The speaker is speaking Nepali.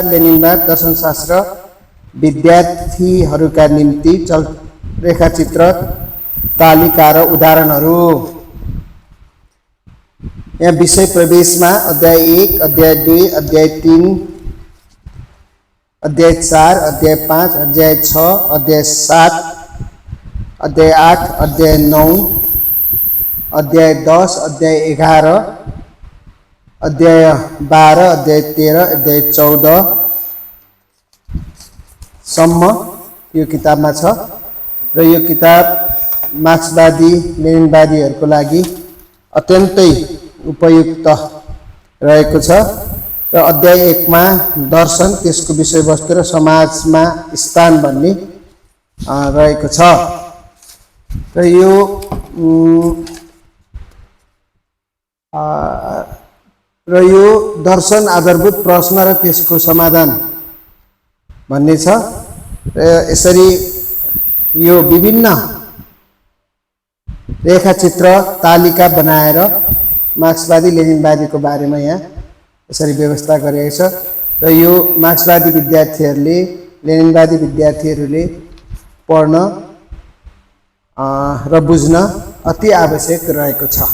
लेनिनवाद दर्शनशास्त्र विद्यार्थीहरूका निम्ति रेखाचित्र तालिका र उदाहरणहरू। यहाँ विषय प्रवेशमा अध्याय 1, अध्याय 2, अध्याय 3, अध्याय 4, अध्याय 5, अध्याय 6, अध्याय 7, अध्याय 8, अध्याय 9, अध्याय 10, अध्याय 11, अध्याय 12, अध्याय 13, अध्याय 14 सम्म यो किताबमा छ र यो किताब मार्क्सवादी लेनिनवादीहरूको लागि अत्यन्तै उपयुक्त रहेको छ र अध्याय 1 मा दर्शन, त्यसको विषयवस्तु र समाजमा स्थान भन्ने रहेको छ र यो दर्शन आधारभूत प्रश्न र त्यसको समाधान भन्ने छ र यसरी यो विभिन्न रेखाचित्र तालिका बनाएर मार्क्सवादी लेनिनवादीको बारेमा यहाँ यसरी व्यवस्था गरिएको छ र यो मार्क्सवादी विद्यार्थीहरूले लेनिनवादी विद्यार्थीहरूले पढ्न र बुझ्न अति आवश्यक रहेको छ।